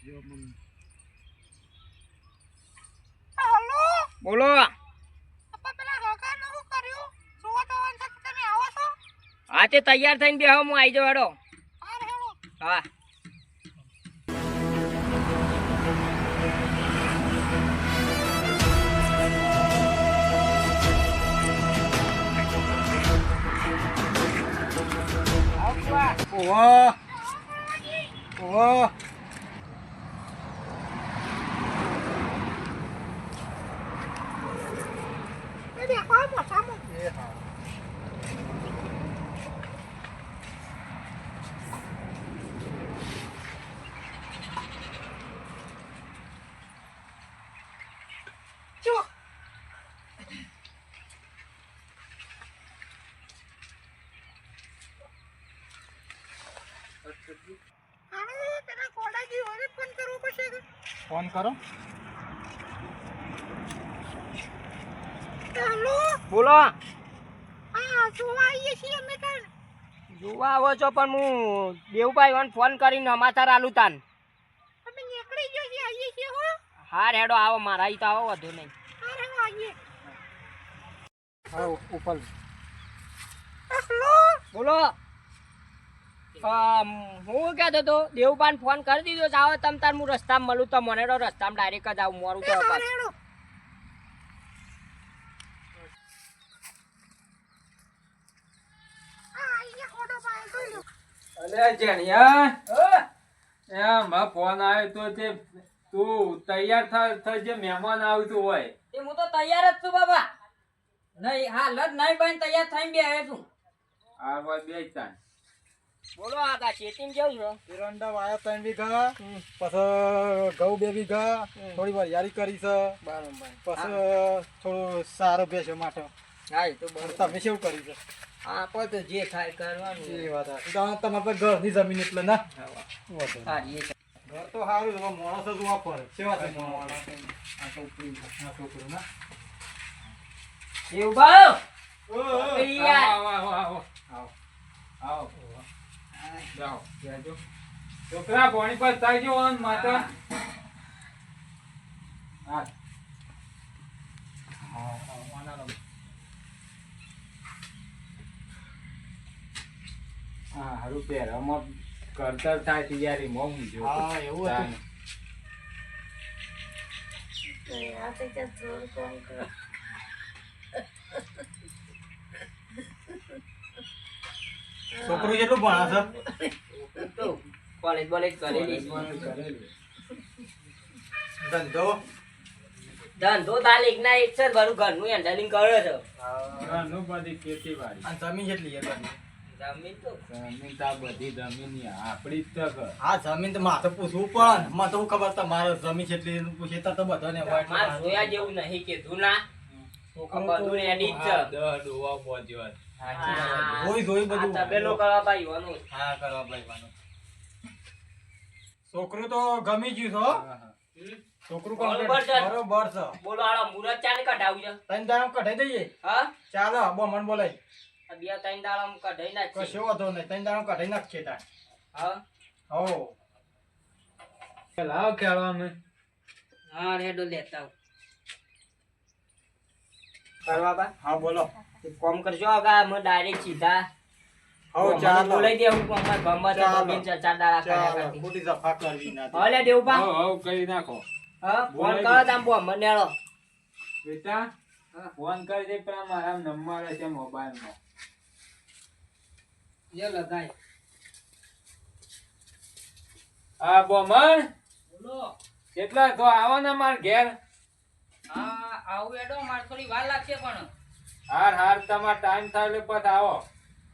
Hello બોલો. આપા પેલા કાકા નું કર્યું સુવા જવાનું છે તમે આવો છો હા તે તૈયાર થઈને બેહો હું આવી જાવ હેડો. હા હેલો હા ઓહો ઓહો એ દેખો મોસામાં એ હા જો આનો પેલા કોડાજી હોય ફોન કરવો પડશે કે ફોન કરો હેલો બોલો. હા સુવા આવીએ છીએ અમે કાલ જોવા આવો છો પણ હું દેવભાઈ વન ફોન કરીને સમાચાર આલું તાન. અમે નીકળી ગયો છીએ આવીએ છીએ હો હાર હેડો આવો મારા અહીં તો આવો વધુ નહીં. હા હેલો આવીએ હા ઉપર હેલો બોલો. હું કહેતો હતો દેવભાઈ ફોન કરી દીધો છે આવો તમ તાર હું રસ્તામાં મળું તો મને તો રસ્તામાં ડાયરેક્ટ જ આવું મોરું તો હા પાછું. હેલો હા આવીએ કોડો પાય જોઈ લો અલે જેણિયા એમ ફોન આવ્યો તો તે તું તૈયાર થજે મહેમાન આવતું હોય. તે હું તો તૈયાર જ છું બાબા. નહીં હાલ જ નહીં બન તૈયાર થઈને બેહ્યો છું. આ વાત બેસતા બોલો આગા ચેતીમ જેવું છે. એરંડા વાયા 3 વીઘા પછી ઘઉં 2 વીઘા થોડી વાર યારી કરી છે બરાબર. પછી થોડું સારો બેસ્યો માટે હા એ તો બરાબર. તમે શું કરી છે હા પણ તો જે થાય કરવાનું. એ વાત તમારે પાસે ઘરની જમીન એટલે ના સારી એ ઘર તો સારું છે પણ માણસ જ વાપરે કેવા છે માણસ આ છોકરી આ છોકરું ના દેવભાઈ ઓ, આવો આવો આવો આવો આવો જાઓ બેજો છોકરા પાણી પર તાજો ઓન માતા હા હા હારું પહેરામાં કરતર થાય તૈયારી મોં જો હા એવું હતું આ તો કે થોડું કોમ કરો છોકરું કેટલું ભણે છે તો કોલેજ બોલેજ કરેલી છે. ધંધો ધંધો તાલીક ના એક છે બધું ઘરનું હેન્ડલિંગ કરે છે. ઘરનું બધી ખેતીવાડી આ જમીન કેટલી છે ઘરની? જમીન તો જમીન તો આ બધી જમીન આપડી જ તો ઘર. હા જમીન તો મારે પૂછવું પણ મને તો શું ખબર તમારે જમીન કેટલી પૂછે તો બધાને હોય એટલે માર મારે- જોયા જેવું નહીં કીધું ના. છોકરું બધું તો- રેડી જ છે. આ દહ ડોવા પહોંચ્યો. જોઈ બધું આ તબેલો કરવા ભાઈઓનું. હા કરવા ભાઈવાનું છોકરું તો ગમી ગયું છો છોકરું બરોબર છે. બરોબર છે બોલો હાલો મુરત ચાને કઢાવું છે. ત્રણ દાડા કઢાઈ દઈએ હા ચાલો બોમણ બોલાય આ બે ત્રણ દાડા કઢાઈ નાખી. કશો વાંધો નહીં ત્રણ દાડા કઢાઈ નાખીએ તાર હા હો લાવ ખેડવાનું હા રેડો લેતા આવું. કરવા બા હા બોલો એક કામ કરજો આગા અમે ડાયરેક્ટ સીધા હો મને ચાલો બોલાઈ દે હું અમાર ગામમાં તો ચાલો. બબીન ચાર ચાર દાડા કર્યા ચાલો કરતી. ખોટી જફા કરવી ના હલે દેવબા હવ કરી નાખો હા ફોન બોલાઈ કરો દે. તામ બો મને આલો. બેટા હા. ફોન કરી દે પણ મારા નંબર છે મોબાઈલમાં. જે લગાય આ બોમણ બોલો કેટલા તો આવો ને માર ઘેર. હા આવું એડો માર થોડી વાર લાગશે પણ હાર હાર તમાર ટાઈમ થાય એટલે પછી આવો.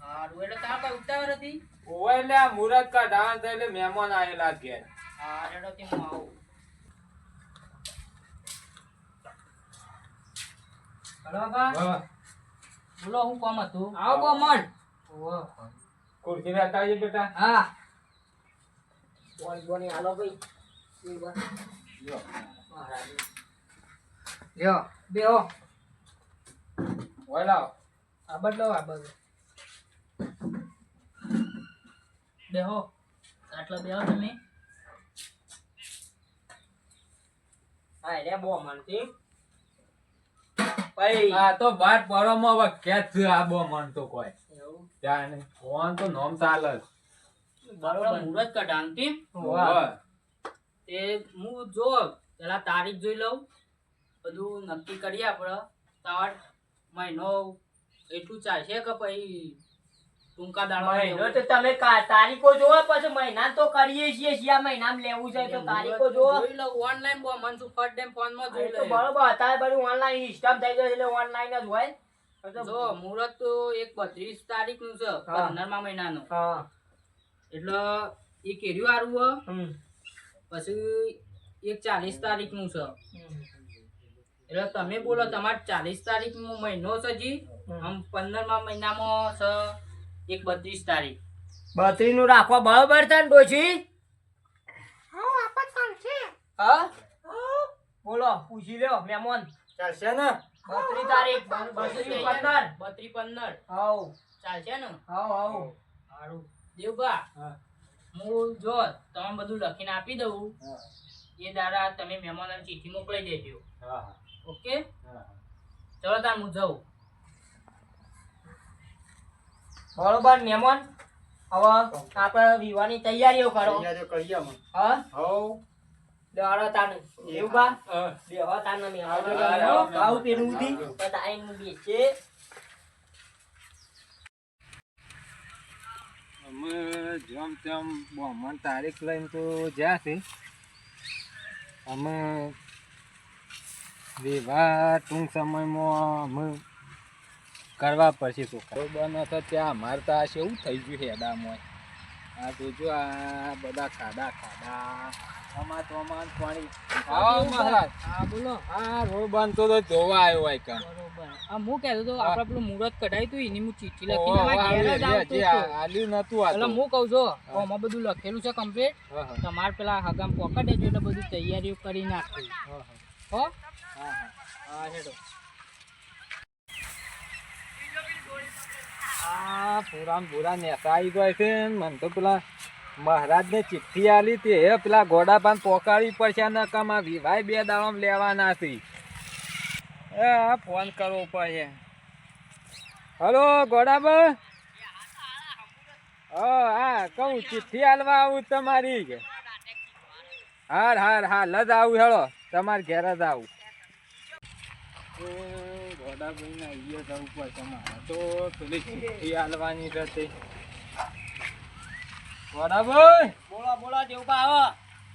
હારું એટલે તાર કોઈ ઉતાવળ હતી. ઓય એટલે આ મુરત કાઢાવાનું થાય એટલે મહેમાન આવેલા છે ઘેર. હા રેડો થી હું આવું. હલો બા હા. બોલો હું કામ હતું. આવો બો મન ખુરશી લેતા આવજે બેટા. હા બોની બોની હાલો ભાઈ જો. લ્યો બેહો ઓય લાવ. આ બદલો આ બદલો બેહો આટલો બેહો તમે હા એટલે બહુ મનથી ભાઈ આ તો બાર પરોમાં વખ્યાત છે આ બો મન તો કોઈ એવું ત્યાં નહીં. ફોન તો નોમ ચાલે જ. બરોબર મુહૂર્ત કઢાવતી હોવે. તે હું જો પેલા તારીખ જોઈ લઉં બધું નક્કી કરીએ આપણે તાર મહિનો એટલું ચાલશે કે પછી ટૂંકા દાડા મહિનો તો તમે તારીખો જોવો પછી મહિના તો કરીએ છીએ આ મહિનામાં લેવું છે તો તારીખો જોવો જોઈ લઉં ઓનલાઈન બહુ મન છું ફટ ડેમ ફોન માં જોઈ તો લઉં બરોબર અત્યારે બધું ઓનલાઈન સિસ્ટમ થઈ ગયો એટલે ઓનલાઈન જ હોય જો મુહૂર્ત તો એક 32 તારીખ નું છે હા. 15મા મહિનાનું હા એટલે એ કેર્યું હારું હે. હમ. પછી એક 40 તારીખ નું છે એટલે તમે બોલો તમારે 40 તારીખ નો મહિનો છે જી આમ 15મા મહિનામાં છે એક 32 તારીખ 32 નું રાખવા બરોબર છે ને ડોશી હા આપત ચાલશે હા બોલો પૂછી લ્યો મહેમાન ચાલશે ને 32 તારીખ 32 15 32 15 હાઉ ચાલશે ને હાઉ હાઉ સારું દેવભા હા. હું જો તમે બધું લખીને આપી દઉં એ દાડા તમે મહેમાનોને ચિઠ્ઠી મોકલી દેજો હા, હા, ઓકે હા. ચલો તાર હું જાઉં બરોબર મહેમાન હવે આપણે વિવાહની તૈયારીઓ કરો તૈયારીઓ કરીએ અમે. હા હઉ. દેવાડો તાને એવું બા હા. દેવા તાને મે આવજો હા, જાઓ હા, કાઉ પેલું ઉધી તો તાઈન બેસે અમે જેમ તેમ બ્રાહ્મણ તારીખ લઈને તો જ્યાં છે અમે વિવાહ ટૂંક સમયમાં અમે કરવા પડશે છોકરા બનો તો ત્યાં અમારે તો આ શું થઈ ગયું હેડામાં આ તો જો આ બધા ખાડા અમાર તો અમાર પાણી આવો મહારાજ હા બોલો આ રોડ બનતો તો જોવા આવ્યો હોય કામ બરોબર આ હું કહેતો તો આપણે પેલું મુહૂર્ત કઢાવ્યું હતું એની હું ચિઠ્ઠી ઓહો, લખીને અમારા ઘેર જ આવતો જે હતો. આલ્યું નતું આ એટલે તો. હું કહું છું આમાં બધું લખેલું છે કમ્પ્લીટ હા, હા, તમારે પેલા હગામ પોકટ દેજો એટલે બધી તૈયારીઓ કરી નાખી હા, હો હા, હા હેડો આ પુરાણ બુરા નેતા આવી જાય છે ને મને તો પેલા મહારાજને ચિઠ્ઠી આલી તે પેલા ઘોડાપાન પોકાડવી પડશે ને કમા વિવાહ 2 દાડામાં લેવાના છે એ આ ફોન કરવો પડશે હલો ઘોડાબા હા કહું ચિઠ્ઠી આલવા આવું તમારી હાર હાલ જ આવું હેળો તમારે ઘેર જ આવું ઘોડાભાઈ ના અહીંયા જવું પડશે મારે તો પેલી ચિઠ્ઠી આલવાની હતી ઘોડાભાઈ બોલો બોલો દેવબા આવો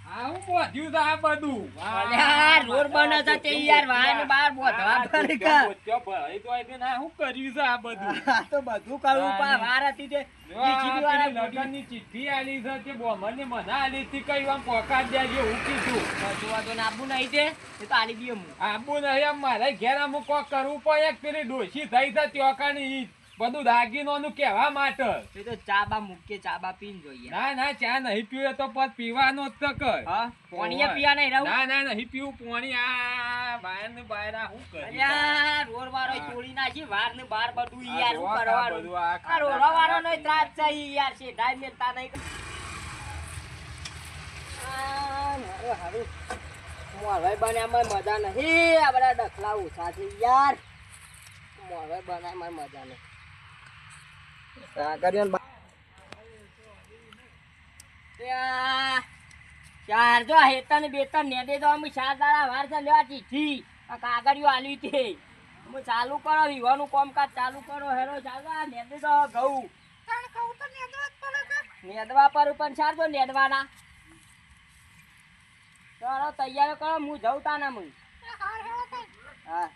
આવું બોધ્યું છે આ બધું અલ્યા રોડ બને છે તે યાર વાહન બહાર બોધવા પડે કા બોધ્યો ભરાઈ તો આઈ ના શું કર્યું છે આ બધું આ તો બધું કરવું પણ વાર હતી તે જો આ પેલી લગનની ચિઠ્ઠી આલી છે તે બોમરને મને આલી હતી કઈ આમ પોકાડ દેજો હું કીધું જોવા તો નાબુ નહીં તે એ તો આલી દઈએ હું આબુ નહીં આમ મારે ઘેર અમુક કોક કરવું પડે એક પેલી ડોશી થઈ છે ત્યોકાની ઈ બધું દાગીનોનું કહેવા માટે એ તો ચા બા મૂકે ચા બા પીને જોઈએ ના ચા નહીં પીવે તો પત પીવાનો જ તો કર હા પોણીએ પીવા નહીં રહું ના નહીં પીવું પોણી આ બાયર ને બાયર આ શું કરી અલ્યા રોડ વાળો તોડી નાખી વાર ને બાર બધું ઈ યાર શું આ કરવાનું બધું આ આ રોડ વાળો નો ત્રાસ છે ઈ યાર છે ડાઈ મેલતા નહીં હારું મોરવાઈ બનાવવામાં મજા નહીં આ બધા ડખલા ઓછા છે યાર મોરવાઈ બનાવવામાં મજા નહીં ચાર જો હેતન બેતન ને દે તો અમે 4 દાડા વાર છે લેવા ચીઠી આ કાગળિયો આલી તે અમે ચાલુ કરો વિવાનું કામકાજ ચાલુ કરો હેરો ચાલો આ ને દે તો ઘઉં તાણ કહું તો નેદવા જ પડે કે નેદવા પર પણ ચાર જો નેદવાના ચાલો તૈયાર કરો હું જઉં તાના હું હાર હેળો તાણ હા